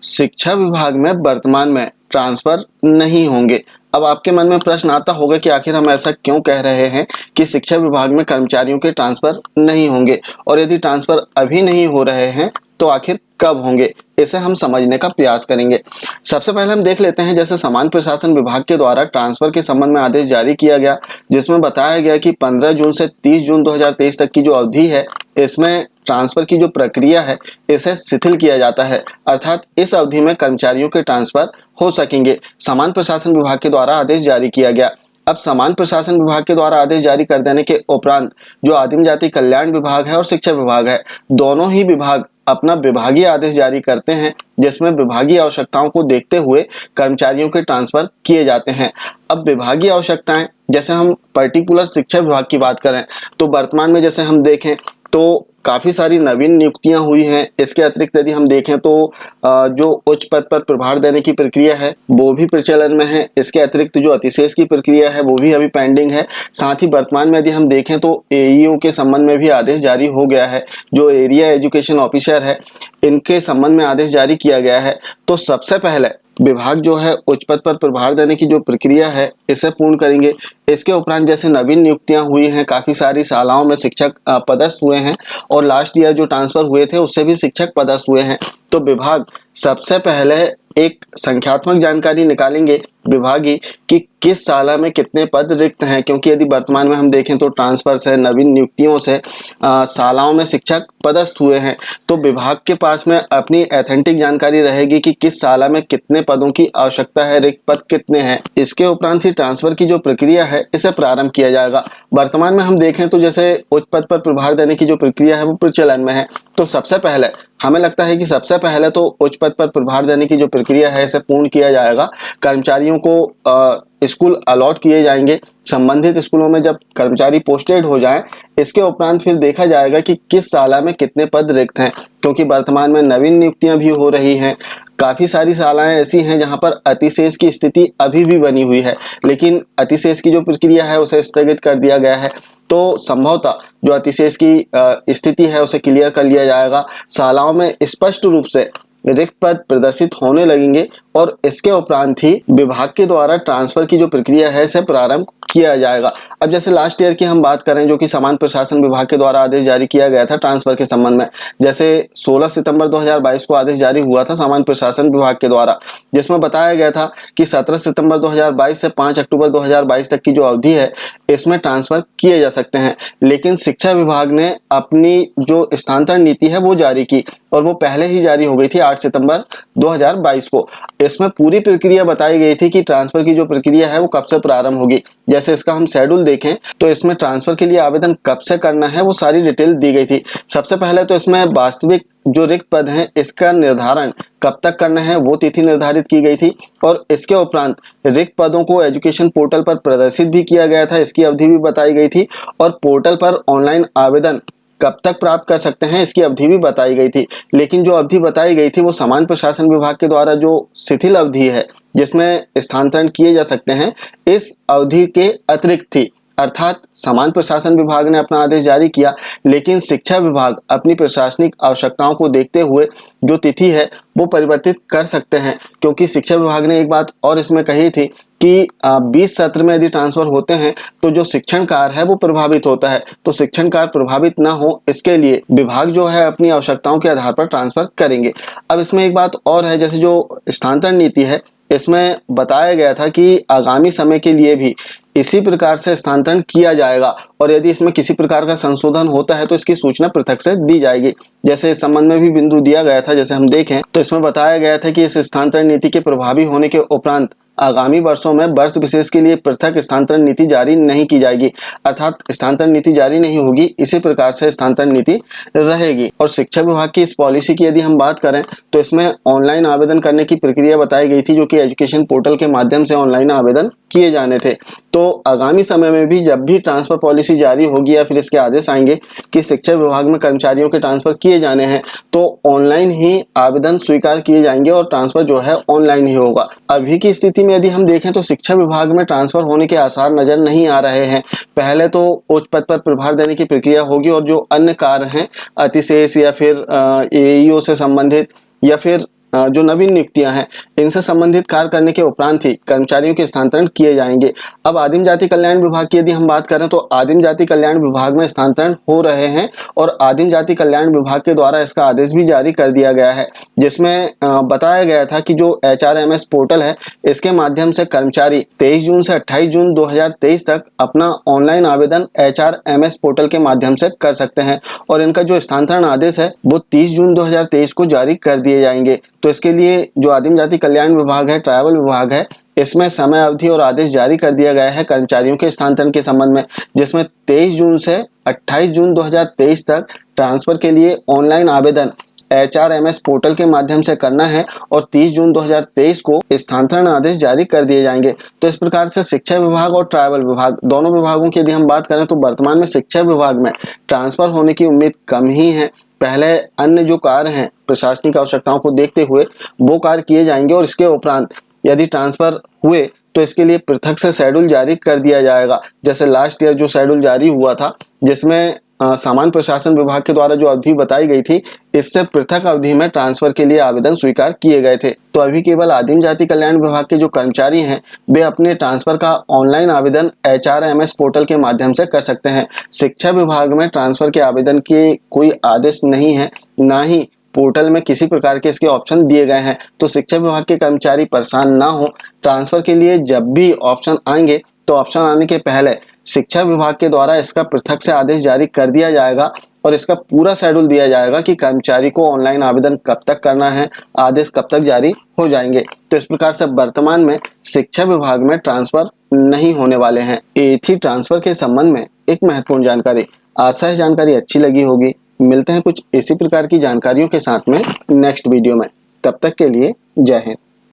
शिक्षा विभाग में वर्तमान में ट्रांसफर नहीं होंगे। अब आपके मन में प्रश्न आता होगा कि आखिर हम ऐसा क्यों कह रहे हैं कि शिक्षा विभाग में कर्मचारियों के ट्रांसफर नहीं होंगे, और यदि ट्रांसफर अभी नहीं हो रहे हैं तो आखिर कब होंगे, इसे हम समझने का प्रयास करेंगे। सबसे पहले हम देख लेते हैं, जैसे सामान्य प्रशासन विभाग के द्वारा ट्रांसफर के संबंध में आदेश जारी किया गया, जिसमें बताया गया कि 15 जून से 30 जून 2023 तक की जो अवधि है, इसमें ट्रांसफर की जो प्रक्रिया है इसे शिथिल किया जाता है, अर्थात इस अवधि में कर्मचारियों के ट्रांसफर हो सकेंगे। सामान्य प्रशासन विभाग के द्वारा आदेश जारी किया गया। अब सामान्य प्रशासन विभाग के द्वारा आदेश जारी कर देने के उपरांत जो आदिम जाति कल्याण विभाग है और शिक्षा विभाग है, दोनों ही विभाग अपना विभागीय आदेश जारी करते हैं, जिसमें विभागीय आवश्यकताओं को देखते हुए कर्मचारियों के ट्रांसफर किए जाते हैं। अब विभागीय आवश्यकताएं, जैसे हम पर्टिकुलर शिक्षा विभाग की बात करें तो वर्तमान में जैसे हम देखें तो काफी सारी नवीन नियुक्तियां हुई हैं। इसके अतिरिक्त यदि हम देखें तो जो उच्च पद पर प्रभार देने की प्रक्रिया है वो भी प्रचलन में है। इसके अतिरिक्त जो अतिशेष की प्रक्रिया है वो भी अभी पेंडिंग है। साथ ही वर्तमान में यदि हम देखें तो एईओ के संबंध में भी आदेश जारी हो गया है। जो एरिया एजुकेशन ऑफिसर है इनके संबंध में आदेश जारी किया गया है। तो सबसे पहले विभाग जो है उच्च पद पर प्रभार देने की जो प्रक्रिया है इसे पूर्ण करेंगे। इसके उपरांत जैसे नवीन नियुक्तियां हुई हैं, काफी सारी शालाओं में शिक्षक पदस्थ हुए हैं, और लास्ट ईयर जो ट्रांसफर हुए थे उससे भी शिक्षक पदस्थ हुए हैं। तो विभाग सबसे पहले एक संख्यात्मक जानकारी निकालेंगे विभागीय कि किस साला में कितने पद रिक्त हैं, क्योंकि यदि वर्तमान में हम देखें तो ट्रांसफर से, नवीन नियुक्तियों से शालाओं में शिक्षक पदस्थ हुए हैं। तो विभाग के पास में अपनी एथेंटिक जानकारी रहेगी कि किस साला में कितने पदों की आवश्यकता है, रिक्त पद कितने हैं। इसके उपरांत ही ट्रांसफर की जो प्रक्रिया है इसे प्रारंभ किया जाएगा। वर्तमान में हम देखें तो जैसे उच्च पद पर प्रभार देने की जो प्रक्रिया है वो प्रचलन में है। तो सबसे पहले हमें लगता है कि सबसे पहले तो उच्च पद पर प्रभार देने की जो प्रक्रिया है इसे पूर्ण किया जाएगा। कर्मचारियों को स्कूल अलॉट किए जाएंगे। संबंधित स्कूलों में जब कर्मचारी पोस्टेड हो जाएं, इसके उपरांत फिर देखा जाएगा कि किस साला में कितने पद रिक्त हैं, क्योंकि वर्तमान में नवीन नियुक्तियां भी हो रही हैं। काफी सारी शालाएं ऐसी हैं जहां पर अतिशेष की स्थिति अभी भी बनी हुई है, लेकिन अतिशेष की जो प्रक्रिया है उसे स्थगित कर दिया गया है। तो संभवतः जो अतिशेष की स्थिति है उसे क्लियर कर लिया जाएगा। शालाओं में स्पष्ट रूप से रिक्त पद प्रदर्शित होने लगेंगे, और इसके उपरांत ही विभाग के द्वारा ट्रांसफर की जो प्रक्रिया है इसे प्रारंभ किया जाएगा। अब जैसे लास्ट ईयर की हम बात करें, जो कि सामान्य प्रशासन विभाग के द्वारा आदेश जारी किया गया था ट्रांसफर के संबंध में, जैसे 16 सितंबर 2022 को आदेश जारी हुआ था सामान्य प्रशासन विभाग के द्वारा, जिसमें बताया गया था कि 17 सितंबर 2022 से 5 अक्टूबर 2022 तक की जो अवधि है इसमें ट्रांसफर किए जा सकते हैं। लेकिन शिक्षा विभाग ने अपनी जो स्थानांतरण नीति है वो जारी की, और वो पहले ही जारी हो गई थी 8 सितंबर 2022 को। इसमें पूरी प्रक्रिया बताई गई थी कि ट्रांसफर की जो प्रक्रिया है वो कब से प्रारंभ होगी। जैसे इसका हम शेड्यूल देखें तो इसमें ट्रांसफर के लिए आवेदन कब से करना है वो सारी डिटेल दी गई थी। सबसे पहले तो इसमें वास्तविक जो रिक्त पद हैं इसका निर्धारण कब तक करना है वो तिथि निर्धारित की गई थी, और इसके उपरांत रिक्त पदों को एजुकेशन पोर्टल पर प्रदर्शित भी किया गया था, इसकी अवधि भी बताई गई थी, और पोर्टल पर ऑनलाइन आवेदन कब तक प्राप्त कर सकते हैं इसकी अवधि भी बताई गई थी। लेकिन जो अवधि बताई गई थी वो सामान्य प्रशासन विभाग के द्वारा जो शिथिल अवधि है जिसमें स्थानांतरण किए जा सकते हैं, इस अवधि के अतिरिक्त थी। अर्थात सामान्य प्रशासन विभाग ने अपना आदेश जारी किया, लेकिन शिक्षा विभाग अपनी प्रशासनिक आवश्यकताओं को देखते हुए जो तिथि है वो परिवर्तित कर सकते हैं। क्योंकि शिक्षा विभाग ने एक बात और इसमें कही थी कि 20 सत्र में यदि ट्रांसफर होते हैं तो जो शिक्षण कार्य है वो प्रभावित होता है। तो शिक्षण कार्य प्रभावित ना हो इसके लिए विभाग जो है अपनी आवश्यकताओं के आधार पर ट्रांसफर करेंगे। अब इसमें एक बात और है, जैसे जो स्थानांतरण नीति है इसमें बताया गया था कि आगामी समय के लिए भी इसी प्रकार से स्थानांतरण किया जाएगा, और यदि इसमें किसी प्रकार का संशोधन होता है तो इसकी सूचना पृथक से दी जाएगी। जैसे इस संबंध में भी बिंदु दिया गया था, जैसे हम देखें तो इसमें बताया गया था कि इस स्थानांतरण नीति के प्रभावी होने के उपरांत आगामी वर्षों में वर्ष विशेष के लिए पृथक स्थानांतरण नीति जारी नहीं की जाएगी, अर्थात स्थानांतरण नीति जारी नहीं होगी, इसी प्रकार से स्थानांतरण नीति रहेगी। और शिक्षा विभाग की इस पॉलिसी की यदि हम बात करें तो इसमें ऑनलाइन आवेदन करने की प्रक्रिया बताई गई थी, जो कि एजुकेशन पोर्टल के माध्यम से ऑनलाइन आवेदन किए जाने थे। तो आगामी समय में भी जब भी ट्रांसफर पॉलिसी जारी होगी या फिर इसके आदेश आएंगे कि शिक्षा विभाग में कर्मचारियों के ट्रांसफर किए जाने हैं, तो ऑनलाइन ही आवेदन स्वीकार किए जाएंगे और ट्रांसफर जो है ऑनलाइन ही होगा। अभी की स्थिति में यदि हम देखें तो शिक्षा विभाग में ट्रांसफर होने के आसार नजर नहीं आ रहे हैं। पहले तो उच्च पद पर प्रभार देने की प्रक्रिया होगी, और जो अन्य कार्य हैं अतिशेष या फिर एईओ से संबंधित या फिर जो नवीन नियुक्तियां हैं इनसे संबंधित कार्य करने के उपरांत ही कर्मचारियों के स्थानांतरण किए जाएंगे। अब आदिम जाति कल्याण विभाग की यदि हम बात करें तो आदिम जाति कल्याण विभाग में स्थानांतरण हो रहे हैं और आदिम जाति कल्याण विभाग के द्वारा इसका आदेश भी जारी कर दिया गया है, जिसमें बताया गया था कि जो HRMS पोर्टल है इसके माध्यम से कर्मचारी 23 जून से 28 जून 2023 तक अपना ऑनलाइन आवेदन HRMS पोर्टल के माध्यम से कर सकते हैं और इनका जो स्थानांतरण आदेश है वो 30 जून 2023 को जारी कर दिए जाएंगे। तो इसके लिए जो आदिम जाति कल्याण विभाग है, ट्राइबल विभाग है, इसमें समय अवधि और आदेश जारी कर दिया गया है कर्मचारियों के स्थानांतरण के संबंध में, जिसमें 23 जून से 28 जून 2023 तक ट्रांसफर के लिए ऑनलाइन आवेदन HRMS पोर्टल के माध्यम से करना है और 30 जून 2023 को स्थानांतरण आदेश जारी कर दिए जाएंगे। तो इस प्रकार से शिक्षा विभाग और ट्राइबल विभाग दोनों विभागों की यदि हम बात करें तो वर्तमान में शिक्षा विभाग में ट्रांसफर होने की उम्मीद कम ही है। पहले अन्य जो कार्य हैं प्रशासनिक आवश्यकताओं को देखते हुए वो कार्य किए जाएंगे और इसके उपरांत यदि ट्रांसफर हुए तो इसके लिए पृथक से शेड्यूल जारी कर दिया जाएगा। जैसे लास्ट ईयर जो शेड्यूल जारी हुआ था जिसमें सामान्य प्रशासन विभाग के द्वारा जो अवधि बताई गई थी इससे पृथक अवधि में ट्रांसफर के लिए आवेदन स्वीकार किए गए थे। तो अभी केवल आदिम जाति कल्याण विभाग के जो कर्मचारी हैं वे अपने ट्रांसफर का ऑनलाइन आवेदन HRMS पोर्टल के माध्यम से कर सकते हैं। शिक्षा विभाग में ट्रांसफर के आवेदन के कोई आदेश नहीं है, ना ही पोर्टल में किसी प्रकार के इसके ऑप्शन दिए गए हैं। तो शिक्षा विभाग के कर्मचारी परेशान ना हो, ट्रांसफर के लिए जब भी ऑप्शन आएंगे तो ऑप्शन आने के पहले शिक्षा विभाग के द्वारा इसका पृथक से आदेश जारी कर दिया जाएगा और इसका पूरा शेड्यूल दिया जाएगा कि कर्मचारी को ऑनलाइन आवेदन कब तक करना है, आदेश कब तक जारी हो जाएंगे। तो इस प्रकार से वर्तमान में शिक्षा विभाग में ट्रांसफर नहीं होने वाले हैं। ये थी ट्रांसफर के संबंध में एक महत्वपूर्ण जानकारी। आशा है जानकारी अच्छी लगी होगी। मिलते हैं कुछ इसी प्रकार की जानकारियों के साथ में नेक्स्ट वीडियो में। तब तक के लिए जय हिंद।